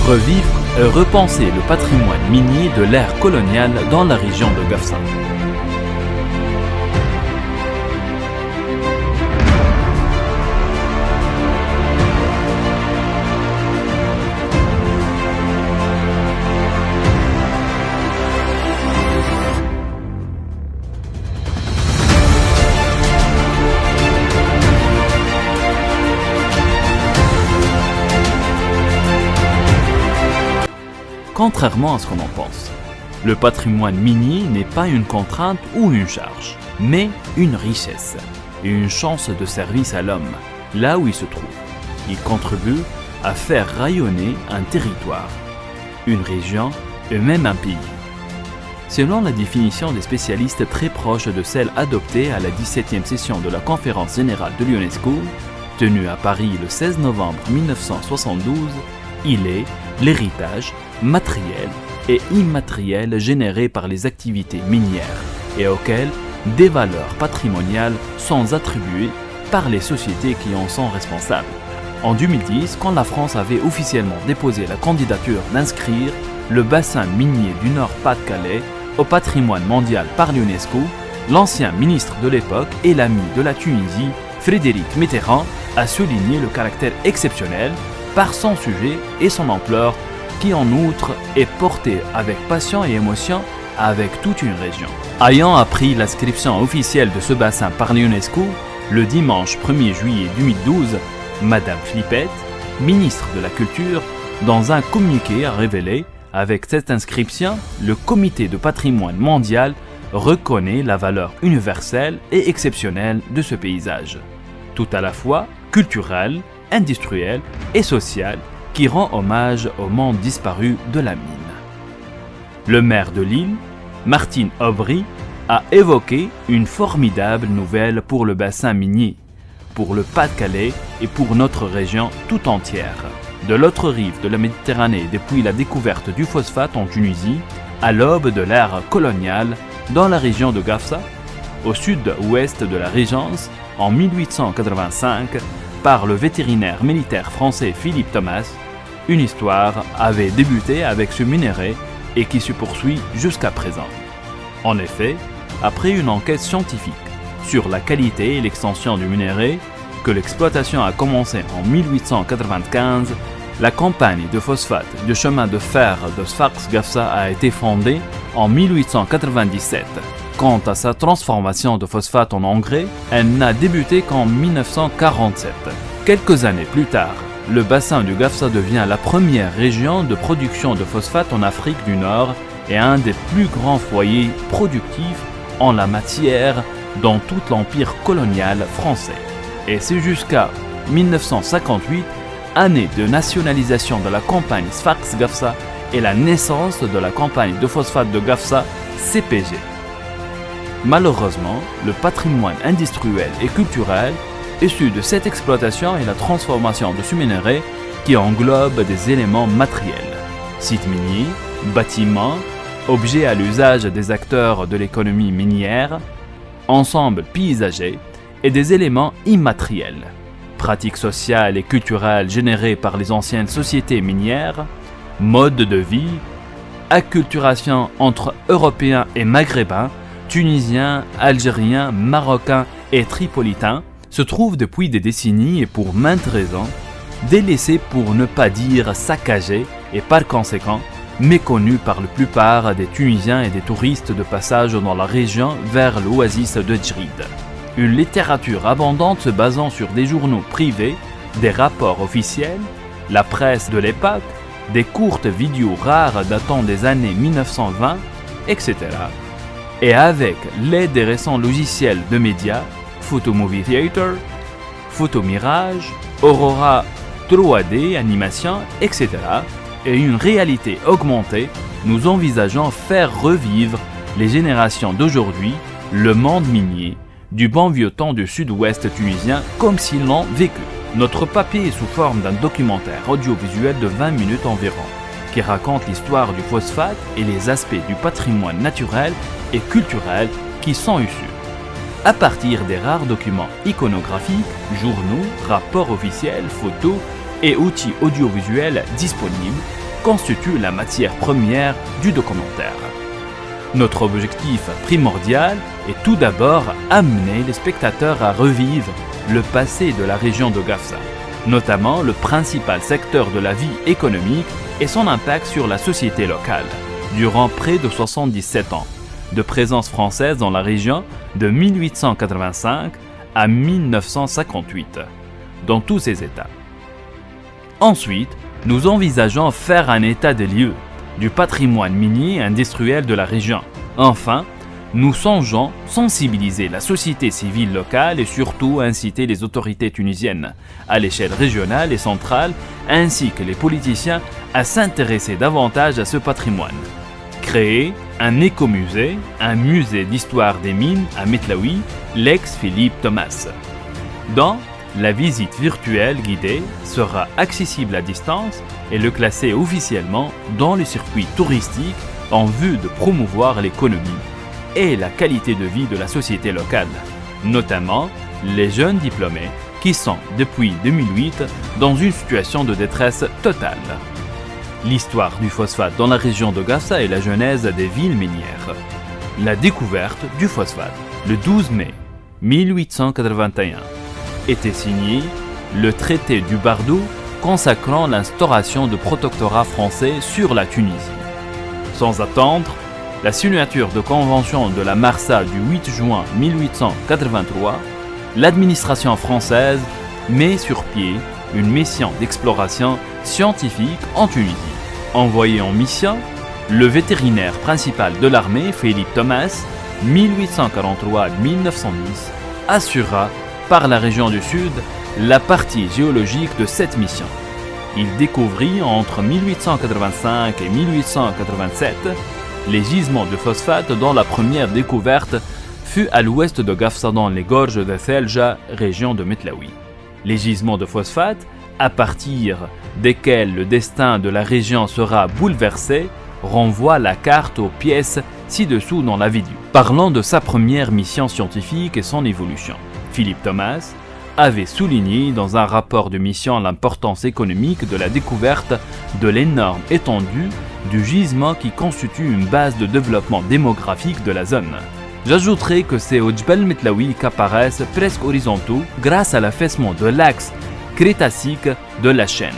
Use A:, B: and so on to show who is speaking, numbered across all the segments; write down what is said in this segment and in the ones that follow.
A: Revivre et repenser le patrimoine minier de l'ère coloniale dans la région de Gafsa. Contrairement à ce qu'on en pense, le patrimoine minier n'est pas une contrainte ou une charge, mais une richesse et une chance de service à l'homme, là où il se trouve. Il contribue à faire rayonner un territoire, une région et même un pays. Selon la définition des spécialistes très proche de celle adoptée à la 17e session de la Conférence générale de l'UNESCO, tenue à Paris le 16 novembre 1972, il est l'héritage matériel et immatériel généré par les activités minières et auxquelles des valeurs patrimoniales sont attribuées par les sociétés qui en sont responsables. En 2010, quand la France avait officiellement déposé la candidature d'inscrire le bassin minier du Nord-Pas-de-Calais au patrimoine mondial par l'UNESCO, l'ancien ministre de l'époque et l'ami de la Tunisie, Frédéric Mitterrand, a souligné le caractère exceptionnel par son sujet et son ampleur qui en outre est porté avec passion et émotion avec toute une région. Ayant appris l'inscription officielle de ce bassin par l'UNESCO, le dimanche 1er juillet 2012, Madame Flippette, ministre de la Culture, dans un communiqué a révélé, avec cette inscription, le Comité de patrimoine mondial reconnaît la valeur universelle et exceptionnelle de ce paysage, tout à la fois culturel, industriel et social, qui rend hommage au monde disparu de la mine. Le maire de Lille, Martine Aubry, a évoqué une formidable nouvelle pour le bassin minier, pour le Pas-de-Calais et pour notre région tout entière. De l'autre rive de la Méditerranée depuis la découverte du phosphate en Tunisie, à l'aube de l'ère coloniale, dans la région de Gafsa, au sud-ouest de la Régence, en 1885, par le vétérinaire militaire français Philippe Thomas, une histoire avait débuté avec ce minerai et qui se poursuit jusqu'à présent. En effet, après une enquête scientifique sur la qualité et l'extension du minerai, que l'exploitation a commencé en 1895, la compagnie de phosphate de chemin de fer de Sfax-Gafsa a été fondée en 1897. Quant à sa transformation de phosphate en engrais, elle n'a débuté qu'en 1947. Quelques années plus tard, le bassin du Gafsa devient la première région de production de phosphate en Afrique du Nord et un des plus grands foyers productifs en la matière dans tout l'empire colonial français. Et c'est jusqu'à 1958, année de nationalisation de la compagnie Sfax-Gafsa et la naissance de la compagnie de phosphate de Gafsa, CPG. Malheureusement, le patrimoine industriel et culturel issu de cette exploitation est la transformation de ce minerai qui englobe des éléments matériels, sites miniers, bâtiments, objets à l'usage des acteurs de l'économie minière, ensembles paysagers et des éléments immatériels, pratiques sociales et culturelles générées par les anciennes sociétés minières, modes de vie, acculturation entre Européens et Maghrébins, Tunisiens, Algériens, Marocains et Tripolitains, se trouvent depuis des décennies et pour maintes raisons, délaissés pour ne pas dire saccagés et par conséquent méconnus par la plupart des Tunisiens et des touristes de passage dans la région vers l'oasis de Djerid. Une littérature abondante se basant sur des journaux privés, des rapports officiels, la presse de l'époque, des courtes vidéos rares datant des années 1920, etc. Et avec l'aide des récents logiciels de médias, Photo Movie Theater, Photo Mirage, Aurora 3D, animation, etc. et une réalité augmentée, nous envisageons faire revivre les générations d'aujourd'hui, le monde minier, du bon vieux temps du sud-ouest tunisien comme s'ils l'ont vécu. Notre papier est sous forme d'un documentaire audiovisuel de 20 minutes environ, qui raconte l'histoire du phosphate et les aspects du patrimoine naturel et culturel qui sont issus. À partir des rares documents iconographiques, journaux, rapports officiels, photos et outils audiovisuels disponibles, constitue la matière première du documentaire. Notre objectif primordial est tout d'abord amener les spectateurs à revivre le passé de la région de Gafsa, notamment le principal secteur de la vie économique et son impact sur la société locale, durant près de 77 ans de présence française dans la région de 1885 à 1958, dans tous ses états. Ensuite, nous envisageons faire un état des lieux du patrimoine minier et industriel de la région. Enfin, nous songeons sensibiliser la société civile locale et surtout inciter les autorités tunisiennes à l'échelle régionale et centrale ainsi que les politiciens à s'intéresser davantage à ce patrimoine. Créer un écomusée, un musée d'histoire des mines à Metlaoui, l'ex-Philippe Thomas, dont la visite virtuelle guidée sera accessible à distance et le classer officiellement dans le circuit touristique en vue de promouvoir l'économie et la qualité de vie de la société locale, notamment les jeunes diplômés qui sont depuis 2008 dans une situation de détresse totale. L'histoire du phosphate dans la région de Gafsa et la genèse des villes minières. La découverte du phosphate le 12 mai 1881 était signé le traité du Bardo consacrant l'instauration de protectorat français sur la Tunisie. Sans attendre, la signature de convention de la Marsa du 8 juin 1883, l'administration française met sur pied une mission d'exploration scientifique en Tunisie. Envoyé en mission, le vétérinaire principal de l'armée, Philippe Thomas, 1843-1910, assura par la région du Sud la partie géologique de cette mission. Il découvrit entre 1885 et 1887 les gisements de phosphate dont la première découverte fut à l'ouest de Gafsa dans les gorges de Thelja, région de Metlaoui. Les gisements de phosphate, à partir desquels le destin de la région sera bouleversé, renvoient la carte aux pièces ci-dessous dans la vidéo. Parlant de sa première mission scientifique et son évolution, Philippe Thomas avait souligné dans un rapport de mission l'importance économique de la découverte de l'énorme étendue du gisement qui constitue une base de développement démographique de la zone. J'ajouterai que c'est au Djbel Metlaoui qu'apparaissent presque horizontaux grâce à l'affaissement de l'axe crétacique de la chaîne.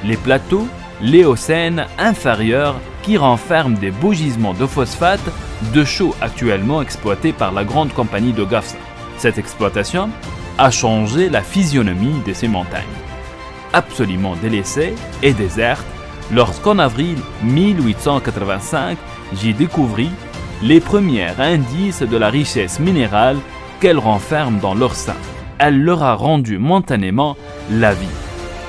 A: Les plateaux l'éocène inférieur qui renferment des beaux gisements de phosphate de chaux actuellement exploités par la grande compagnie de Gafsa. Cette exploitation a changé la physionomie de ces montagnes, absolument délaissées et désertes, lorsqu'en avril 1885, j'y découvris les premiers indices de la richesse minérale qu'elles renferment dans leur sein. Elle leur a rendu momentanément la vie,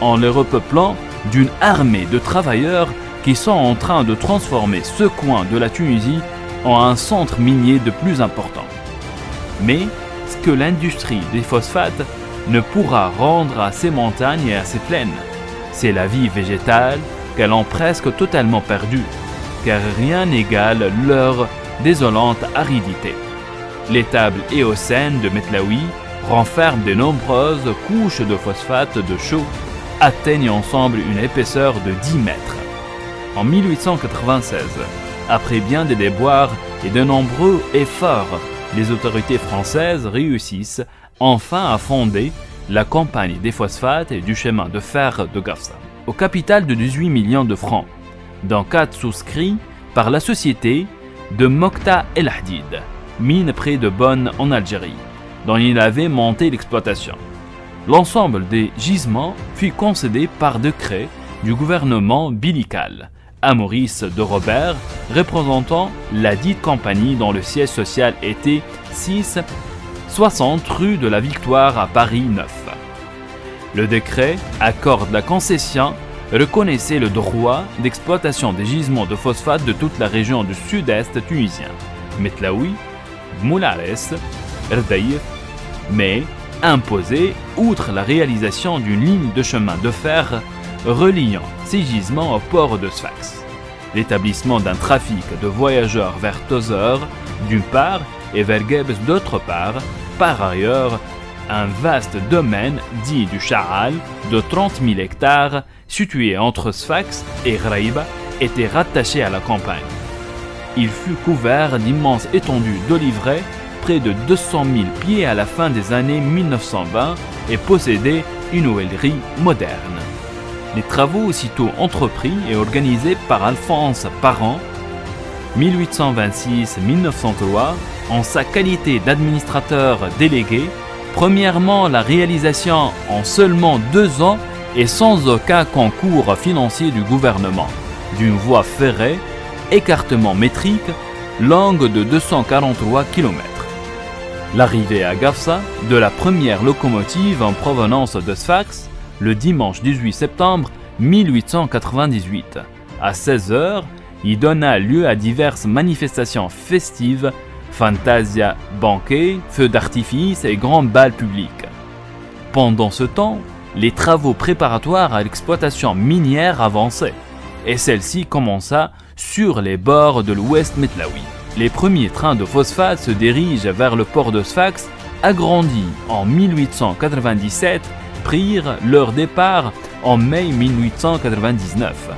A: en les repeuplant d'une armée de travailleurs qui sont en train de transformer ce coin de la Tunisie en un centre minier de plus important. Mais ce que l'industrie des phosphates ne pourra rendre à ces montagnes et à ces plaines, c'est la vie végétale qu'elles ont presque totalement perdue, car rien n'égale leur désolante aridité. L'étable éocène de Metlaoui renferme de nombreuses couches de phosphate de chaux, atteignent ensemble une épaisseur de 10 mètres. En 1896, après bien des déboires et de nombreux efforts, les autorités françaises réussissent enfin à fonder la Compagnie des phosphates et du chemin de fer de Gafsa, au capital de 18 millions de francs, dont 4 souscrits par la société de Mokhta El Hadid, mine près de Bonn en Algérie, dont il avait monté l'exploitation. L'ensemble des gisements fut concédé par décret du gouvernement bilical à Maurice de Robert, représentant la dite compagnie dont le siège social était 660 rue de la Victoire à Paris 9. Le décret accorde la concession, reconnaissait le droit d'exploitation des gisements de phosphate de toute la région du sud-est tunisien, Metlaoui, Moulares, Erdaïf, mais imposait, outre la réalisation d'une ligne de chemin de fer reliant ces gisements au port de Sfax, l'établissement d'un trafic de voyageurs vers Tozeur d'une part et vers Gebs d'autre part, par ailleurs un vaste domaine dit du Charal de 30 000 hectares situé entre Sfax et Ghraïba était rattaché à la campagne. Il fut couvert d'immenses étendues d'oliveraies, près de 200 000 pieds à la fin des années 1920 et possédait une huilerie moderne. Les travaux aussitôt entrepris et organisés par Alphonse Parent, 1826-1903, en sa qualité d'administrateur délégué, premièrement la réalisation en seulement 2 ans et sans aucun concours financier du gouvernement, d'une voie ferrée, écartement métrique, longue de 243 km. L'arrivée à Gafsa de la première locomotive en provenance de Sfax, le dimanche 18 septembre 1898, à 16h, y donna lieu à diverses manifestations festives, fantasia, banquets, feux d'artifice et grands bals publics. Pendant ce temps, les travaux préparatoires à l'exploitation minière avançaient, et celle-ci commença sur les bords de l'Ouest Metlaoui. Les premiers trains de phosphate se dirigent vers le port de Sfax, agrandi en 1897, prirent leur départ en mai 1899,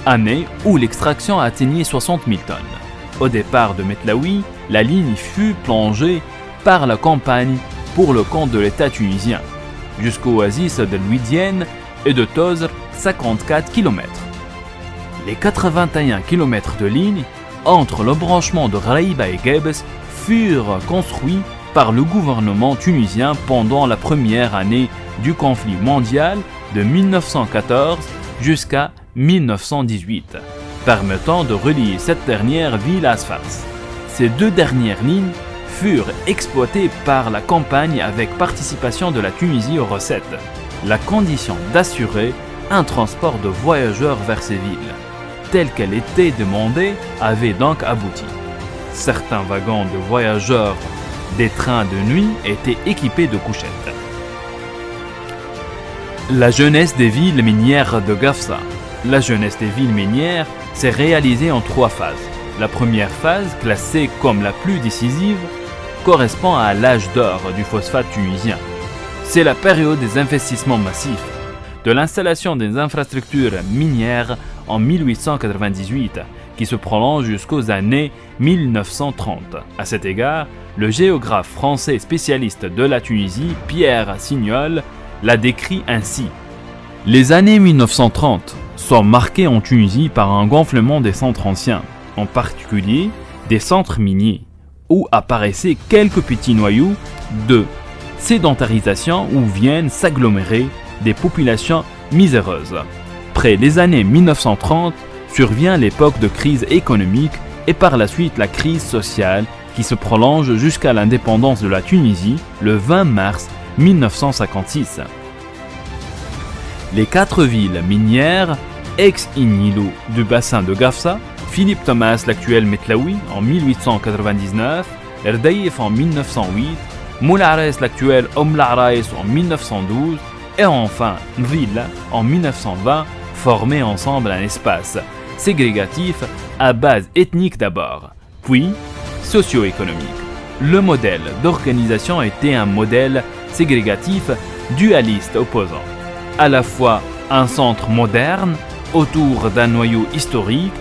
A: année où l'extraction atteignait 60 000 tonnes. Au départ de Metlaoui, la ligne fut plongée par la campagne pour le compte de l'État tunisien, jusqu'aux oasis de Louidienne et de Tozr, 54 km. Les 81 km de ligne entre le branchement de Ghraïba et Gebes furent construits par le gouvernement tunisien pendant la première année du conflit mondial de 1914 jusqu'à 1918, permettant de relier cette dernière ville à Sfax. Ces 2 dernières lignes furent exploitées par la campagne avec participation de la Tunisie aux recettes, la condition d'assurer un transport de voyageurs vers ces villes, telle qu'elle était demandée, avait donc abouti. Certains wagons de voyageurs des trains de nuit étaient équipés de couchettes. La jeunesse des villes minières de Gafsa. La jeunesse des villes minières s'est réalisée en 3 phases. La première phase, classée comme la plus décisive, correspond à l'âge d'or du phosphate tunisien. C'est la période des investissements massifs, de l'installation des infrastructures minières en 1898, qui se prolonge jusqu'aux années 1930. À cet égard, le géographe français spécialiste de la Tunisie, Pierre Signol, l'a décrit ainsi. Les années 1930 sont marquées en Tunisie par un gonflement des centres anciens, en particulier des centres miniers, où apparaissaient quelques petits noyaux de sédentarisation où viennent s'agglomérer des populations miséreuses. Près des années 1930 survient l'époque de crise économique et par la suite la crise sociale qui se prolonge jusqu'à l'indépendance de la Tunisie le 20 mars 1956. Les 4 villes minières, ex-Inilou du bassin de Gafsa, Philippe Thomas l'actuel Metlaoui en 1899, Erdaïf en 1908, Moulares l'actuel Omlarais en 1912 et enfin Nvilla en 1920 formaient ensemble un espace ségrégatif à base ethnique d'abord, puis socio-économique. Le modèle d'organisation était un modèle ségrégatif dualiste opposant, à la fois un centre moderne autour d'un noyau historique.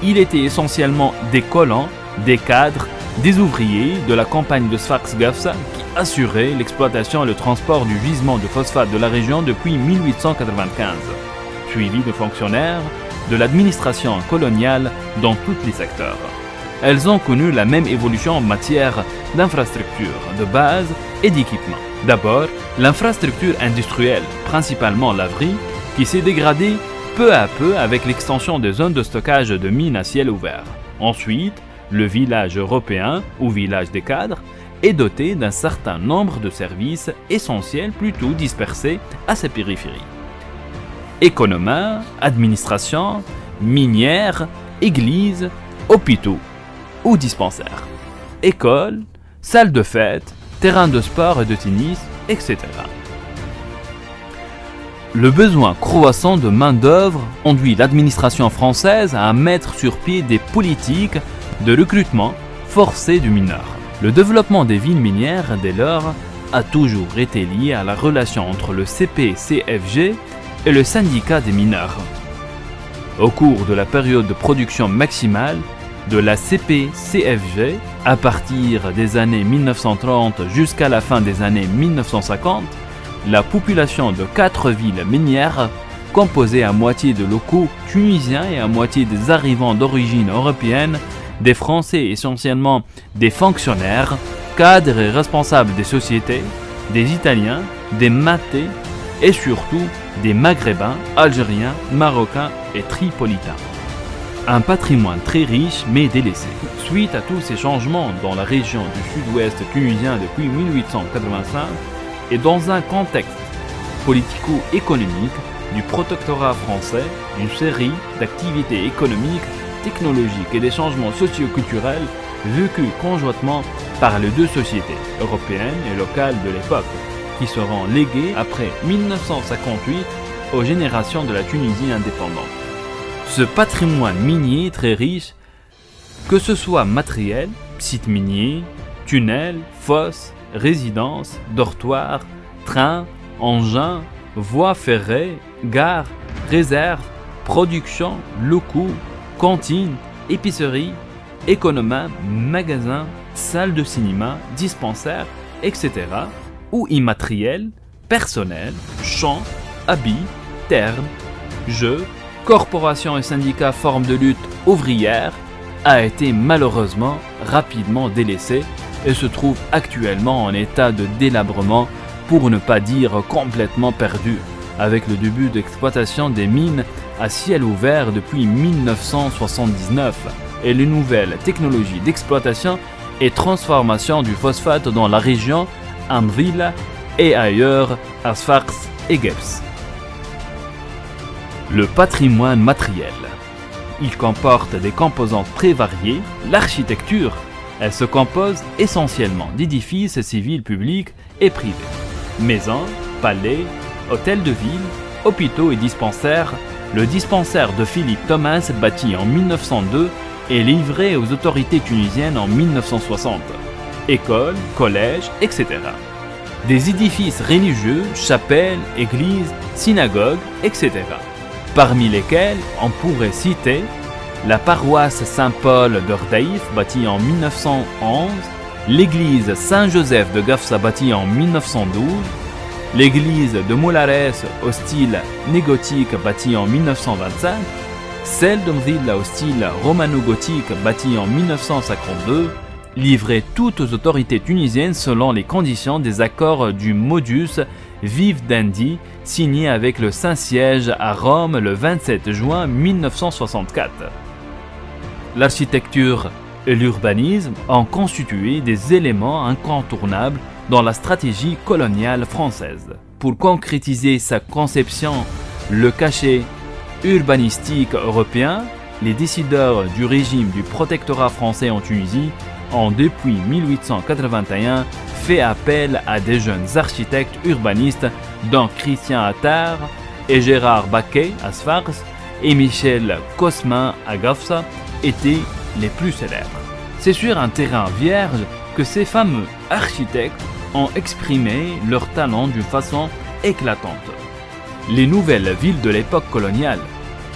A: Il était essentiellement des colons, des cadres, des ouvriers de la campagne de Sfax-Gafsa qui assuraient l'exploitation et le transport du gisement de phosphate de la région depuis 1895, suivi de fonctionnaires de l'administration coloniale dans tous les secteurs. Elles ont connu la même évolution en matière d'infrastructures de base et d'équipement. D'abord, l'infrastructure industrielle, principalement laverie, qui s'est dégradée peu à peu avec l'extension des zones de stockage de mines à ciel ouvert. Ensuite, le village européen, ou village des cadres, est doté d'un certain nombre de services essentiels plutôt dispersés à sa périphérie. Économes, administration, minière, église, hôpitaux ou dispensaires, écoles, salles de fête, terrains de sport et de tennis, etc. Le besoin croissant de main-d'œuvre conduit l'administration française à mettre sur pied des politiques de recrutement forcé du mineur. Le développement des villes minières, dès lors, a toujours été lié à la relation entre le CP-CFG et le syndicat des mineurs. Au cours de la période de production maximale de la CPCFG, à partir des années 1930 jusqu'à la fin des années 1950, la population de 4 villes minières, composée à moitié de locaux tunisiens et à moitié des arrivants d'origine européenne, des Français essentiellement des fonctionnaires, cadres et responsables des sociétés, des Italiens, des Matais et surtout des Maghrébins, Algériens, Marocains et Tripolitains. Un patrimoine très riche mais délaissé. Suite à tous ces changements dans la région du sud-ouest tunisien depuis 1885 et dans un contexte politico-économique du protectorat français, une série d'activités économiques, technologiques et des changements socio-culturels vécus conjointement par les deux sociétés, européennes et locales de l'époque, qui seront léguées après 1958 aux générations de la Tunisie indépendante. Ce patrimoine minier très riche, que ce soit matériel, sites miniers, tunnels, fosses, résidences, dortoirs, trains, engins, voies ferrées, gares, réserves, production, locaux, cantines, épiceries, économas, magasins, salles de cinéma, dispensaires, etc. ou immatériel, personnel, champs, habits, terres, jeux, corporations et syndicats formes de lutte ouvrière, a été malheureusement rapidement délaissé et se trouve actuellement en état de délabrement, pour ne pas dire complètement perdu, avec le début d'exploitation des mines à ciel ouvert depuis 1979 et les nouvelles technologies d'exploitation et transformation du phosphate dans la région Amvila et ailleurs à Sfax et Gebs. Le patrimoine matériel. Il comporte des composantes très variées. L'architecture, elle se compose essentiellement d'édifices civils publics et privés. Maisons, palais, hôtels de ville, hôpitaux et dispensaires. Le dispensaire de Philippe Thomas, bâti en 1902, est livré aux autorités tunisiennes en 1960. Écoles, collèges, etc. Des édifices religieux, chapelles, églises, synagogues, etc. Parmi lesquels on pourrait citer la paroisse Saint-Paul d'Ordaïf, bâtie en 1911, l'église Saint-Joseph de Gafsa, bâtie en 1912, l'église de Moulares au style néogothique, bâtie en 1925, celle de Mvila au style romano-gothique, bâtie en 1952, livrée toutes aux autorités tunisiennes selon les conditions des accords du Modus Vivendi signé avec le Saint-Siège à Rome le 27 juin 1964. L'architecture et l'urbanisme ont constitué des éléments incontournables dans la stratégie coloniale française. Pour concrétiser sa conception, le cachet urbanistique européen, les décideurs du régime du protectorat français en Tunisie ont depuis 1881 fait appel à des jeunes architectes urbanistes dont Christian Attard et Gérard Baquet à Sfax et Michel Cosmin à Gafsa étaient les plus célèbres. C'est sur un terrain vierge que ces fameux architectes ont exprimé leur talent d'une façon éclatante. Les nouvelles villes de l'époque coloniale,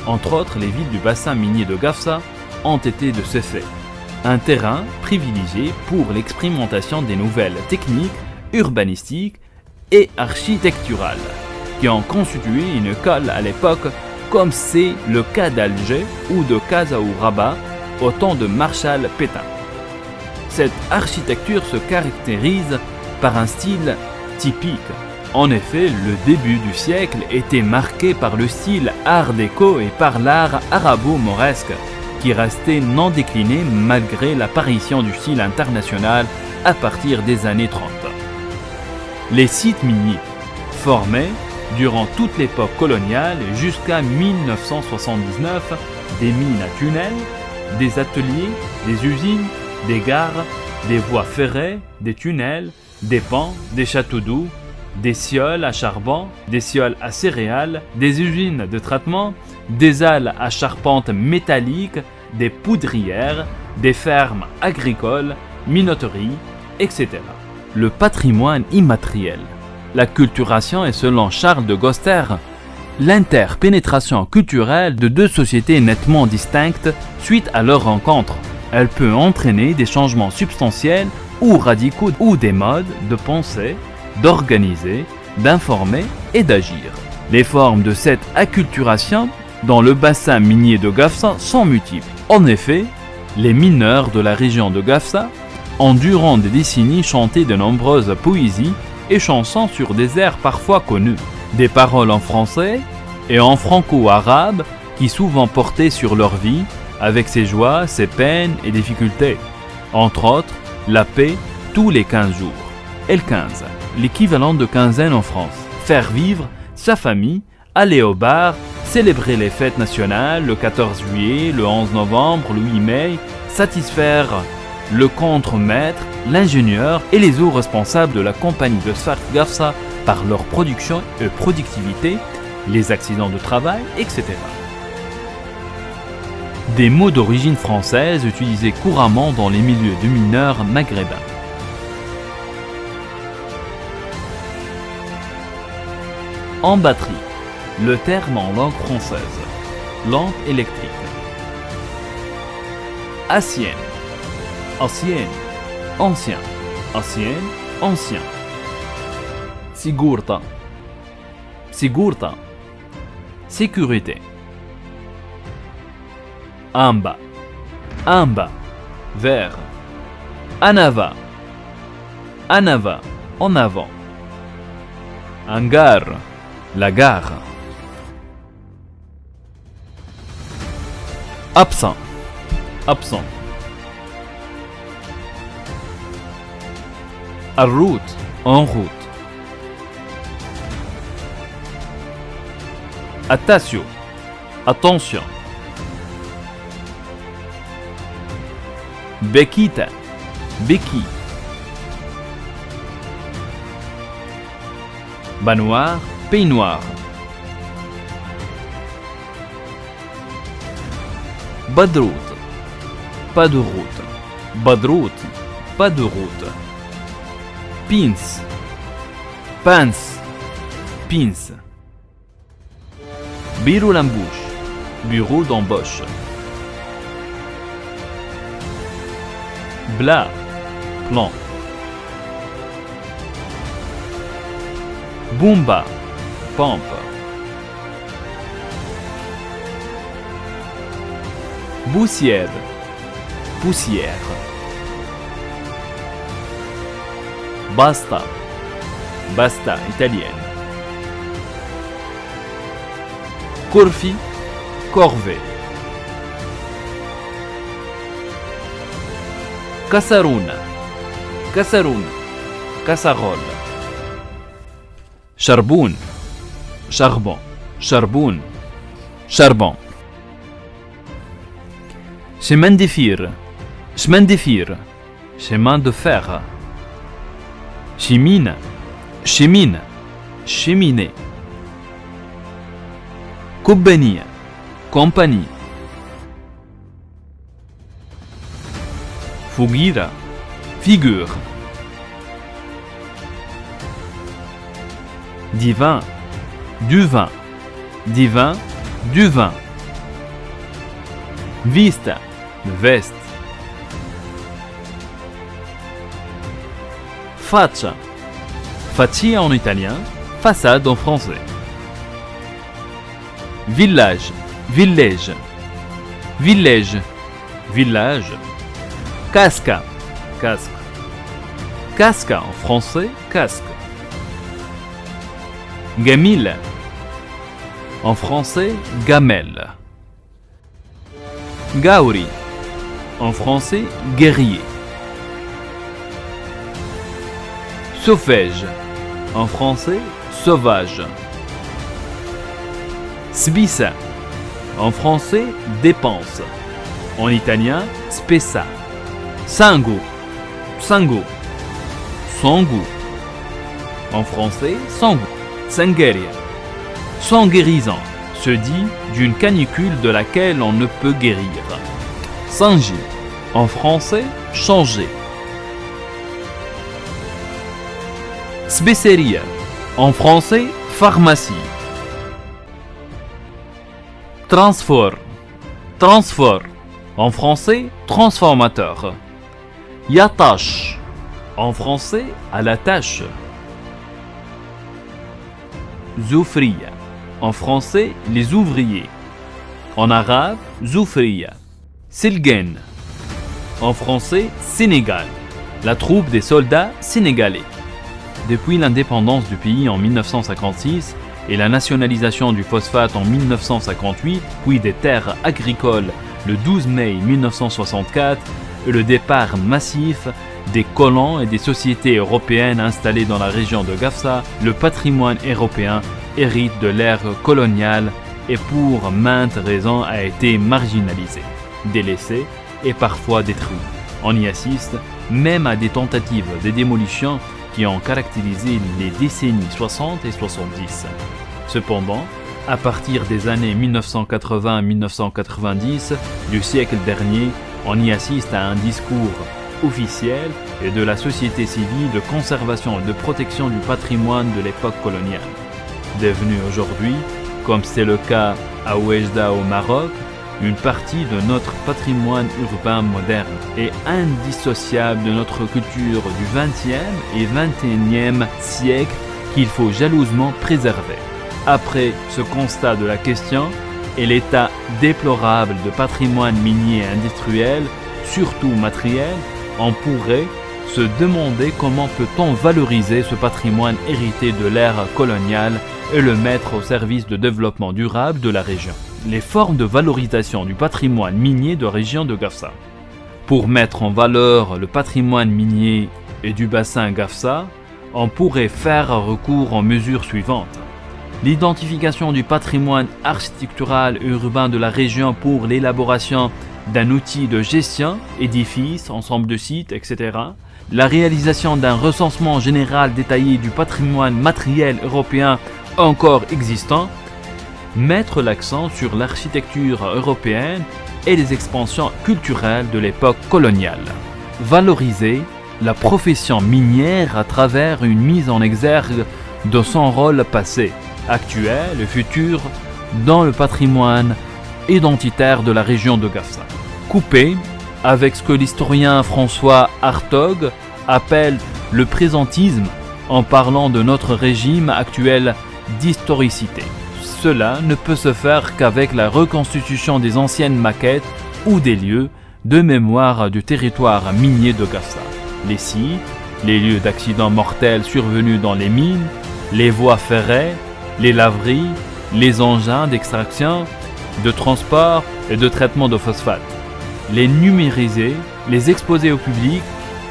A: entre autres les villes du bassin minier de Gafsa, ont été de ce fait un terrain privilégié pour l'expérimentation des nouvelles techniques urbanistiques et architecturales, qui ont constitué une école à l'époque, comme c'est le cas d'Alger ou de Casa ou Rabat au temps de Marshal Pétain. Cette architecture se caractérise par un style typique. En effet, le début du siècle était marqué par le style art déco et par l'art arabo-mauresque, qui restait non décliné malgré l'apparition du style international à partir des années 30. Les sites miniers formaient, durant toute l'époque coloniale jusqu'à 1979, des mines à tunnels, des ateliers, des usines, des gares, des voies ferrées, des tunnels, des ponts, des châteaux d'eau, des sioles à charbon, des sioles à céréales, des usines de traitement, des halles à charpente métallique, des poudrières, des fermes agricoles, minoteries, etc. Le patrimoine immatériel. La culturation est, selon Charles de Goster, l'interpénétration culturelle de deux sociétés nettement distinctes suite à leur rencontre. Elle peut entraîner des changements substantiels ou radicaux ou des modes de penser, d'organiser, d'informer et d'agir. Les formes de cette acculturation dans le bassin minier de Gafsa sont multiples. En effet, les mineurs de la région de Gafsa ont durant des décennies chanté de nombreuses poésies et chansons sur des airs parfois connus. Des paroles en français et en franco-arabe qui souvent portaient sur leur vie avec ses joies, ses peines et difficultés. Entre autres, la paix tous les 15 jours. Et le 15, l'équivalent de quinzaine en France. Faire vivre sa famille, aller au bar, célébrer les fêtes nationales, le 14 juillet, le 11 novembre, le 8 mai, satisfaire le contre-maître, l'ingénieur et les autres responsables de la compagnie de Sfart Gafsa par leur production et productivité, les accidents de travail, etc. Des mots d'origine française utilisés couramment dans les milieux de mineurs maghrébins. En batterie, le terme en langue française, lampe électrique. Ancienne, ancienne, ancien, ancienne, ancien. Sigurta, sigurta, sécurité. Amba, amba, vers. Anava, anava, en avant. Hangar, la gare. Absent, absent. En route, en route. Attention, attention. Bekita, béquille. Banoir, peignoir. Pas de route, pas de route. Pas de route, pas de route. Pins, pants, pins. Bureau d'embauche, bureau d'embauche. Bla, plan. Boomba, pompe. Poussière, poussière. Basta, basta, italienne. Corfi, corvée. Cassaroune, cassaroune, casserole. Charbon, charbon, charbon, charbon. Chemin de fer, chemin de fer, chemin de fer. Chemine, chemine, cheminée. Compagnie, compagnie. Fugira, figure. Divin, du vin, divin, du vin. Vista, veste. Faccia, faccia en italien, façade en français. Village, village, village, village. Casca, casque. Casca en français, casque. Gamille, en français, gamelle. Gauri, en français, guerrier. Sauvage, en français, sauvage. Spisa, en français, dépense. En italien, spesa. Sango, sango. Sango. En français, sango. Sangueria. Sans guérison, se dit d'une canicule de laquelle on ne peut guérir. Sangi, en français, changer. Spéceria, en français, pharmacie. Transfort. Transfort. En français, transformateur. Yatash. En français, à la tâche. Zoufriya. En français, les ouvriers. En arabe, Zoufriya. Silgen. En français, Sénégal. La troupe des soldats sénégalais. Depuis l'indépendance du pays en 1956 et la nationalisation du phosphate en 1958, puis des terres agricoles le 12 mai 1964 et le départ massif des colons et des sociétés européennes installées dans la région de Gafsa, le patrimoine européen hérite de l'ère coloniale et pour maintes raisons a été marginalisé, délaissé et parfois détruit. On y assiste même à des tentatives de démolition qui ont caractérisé les décennies 60 et 70. Cependant, à partir des années 1980-1990 du siècle dernier, on y assiste à un discours officiel et de la société civile de conservation et de protection du patrimoine de l'époque coloniale. Devenu aujourd'hui, comme c'est le cas à Oujda au Maroc, une partie de notre patrimoine urbain moderne et indissociable de notre culture du XXe et XXIe siècle qu'il faut jalousement préserver. Après ce constat de la question et l'état déplorable de patrimoine minier et industriel, surtout matériel, on pourrait se demander comment peut-on valoriser ce patrimoine hérité de l'ère coloniale et le mettre au service de développement durable de la région. Les formes de valorisation du patrimoine minier de la région de Gafsa. Pour mettre en valeur le patrimoine minier et du bassin Gafsa, on pourrait faire recours aux mesures suivantes. L'identification du patrimoine architectural et urbain de la région pour l'élaboration d'un outil de gestion, édifices, ensemble de sites, etc. La réalisation d'un recensement général détaillé du patrimoine matériel européen encore existant. Mettre l'accent sur l'architecture européenne et les expansions culturelles de l'époque coloniale. Valoriser la profession minière à travers une mise en exergue de son rôle passé, actuel et futur dans le patrimoine identitaire de la région de Gafsa. Couper avec ce que l'historien François Hartog appelle le présentisme en parlant de notre régime actuel d'historicité. Cela ne peut se faire qu'avec la reconstitution des anciennes maquettes ou des lieux de mémoire du territoire minier de Gafsa. Les sites, les lieux d'accidents mortels survenus dans les mines, les voies ferrées, les laveries, les engins d'extraction, de transport et de traitement de phosphate. Les numériser, les exposer au public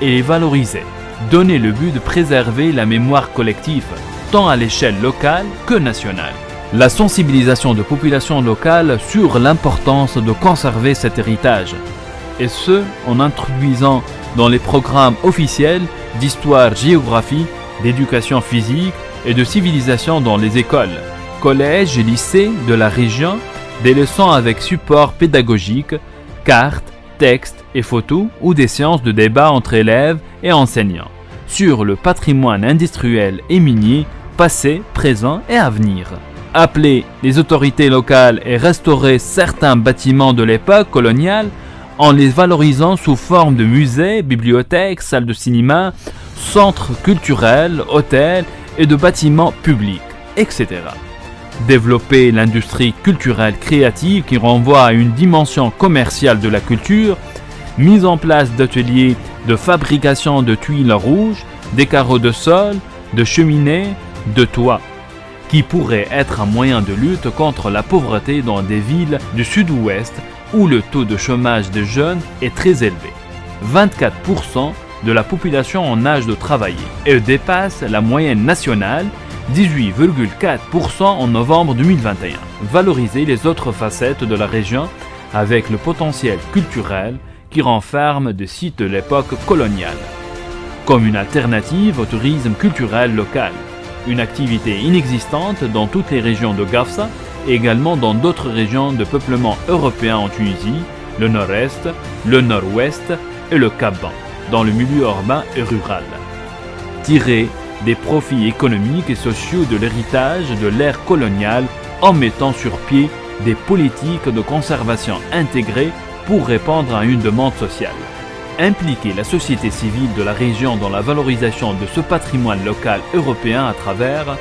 A: et les valoriser. Donner le but de préserver la mémoire collective, tant à l'échelle locale que nationale. La sensibilisation de populations locales sur l'importance de conserver cet héritage, et ce en introduisant dans les programmes officiels d'histoire-géographie, d'éducation physique et de civilisation dans les écoles, collèges et lycées de la région, des leçons avec support pédagogique, cartes, textes et photos ou des séances de débat entre élèves et enseignants sur le patrimoine industriel et minier passé, présent et à venir. Appeler les autorités locales et restaurer certains bâtiments de l'époque coloniale en les valorisant sous forme de musées, bibliothèques, salles de cinéma, centres culturels, hôtels et de bâtiments publics, etc. Développer l'industrie culturelle créative qui renvoie à une dimension commerciale de la culture, mise en place d'ateliers de fabrication de tuiles rouges, des carreaux de sol, de cheminées, de toits, qui pourrait être un moyen de lutte contre la pauvreté dans des villes du sud-ouest où le taux de chômage des jeunes est très élevé. 24% de la population en âge de travailler et dépasse la moyenne nationale, 18,4% en novembre 2021. Valoriser les autres facettes de la région avec le potentiel culturel qui renferme des sites de l'époque coloniale, comme une alternative au tourisme culturel local. Une activité inexistante dans toutes les régions de Gafsa et également dans d'autres régions de peuplement européen en Tunisie, le nord-est, le nord-ouest et le Cap-Vert, dans le milieu urbain et rural. Tirer des profits économiques et sociaux de l'héritage de l'ère coloniale en mettant sur pied des politiques de conservation intégrées pour répondre à une demande sociale. Impliquer la société civile de la région dans la valorisation de ce patrimoine local européen à travers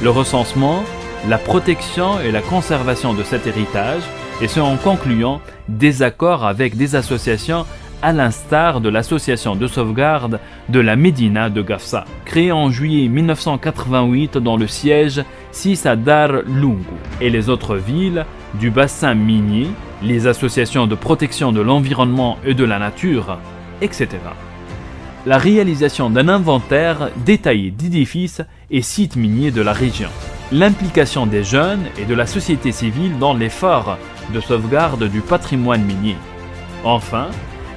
A: le recensement, la protection et la conservation de cet héritage, et ce en concluant des accords avec des associations à l'instar de l'association de sauvegarde de la Médina de Gafsa, créée en juillet 1988 dans le siège 6 à Dar Lungu, et les autres villes du bassin minier, les associations de protection de l'environnement et de la nature, etc. La réalisation d'un inventaire détaillé d'édifices et sites miniers de la région. L'implication des jeunes et de la société civile dans l'effort de sauvegarde du patrimoine minier. Enfin,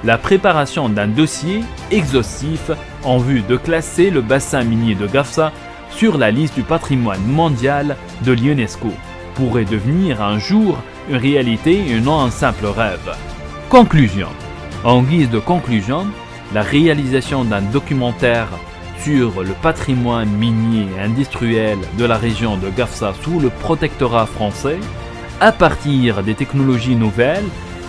A: la préparation d'un dossier exhaustif en vue de classer le bassin minier de Gafsa sur la liste du patrimoine mondial de l'UNESCO pourrait devenir un jour une réalité et non un simple rêve. Conclusion. En guise de conclusion, la réalisation d'un documentaire sur le patrimoine minier et industriel de la région de Gafsa sous le protectorat français, à partir des technologies nouvelles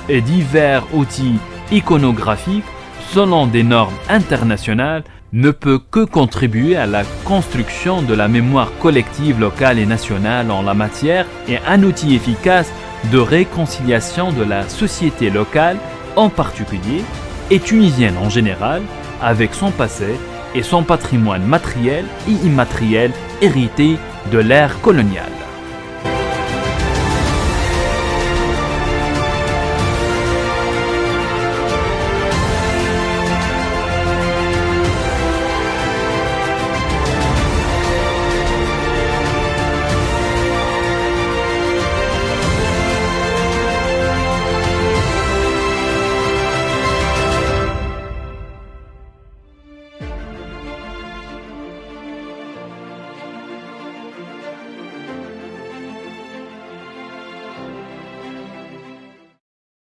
A: et divers outils iconographiques selon des normes internationales, ne peut que contribuer à la construction de la mémoire collective locale et nationale en la matière et un outil efficace de réconciliation de la société locale en particulier et tunisienne en général avec son passé et son patrimoine matériel et immatériel hérité de l'ère coloniale.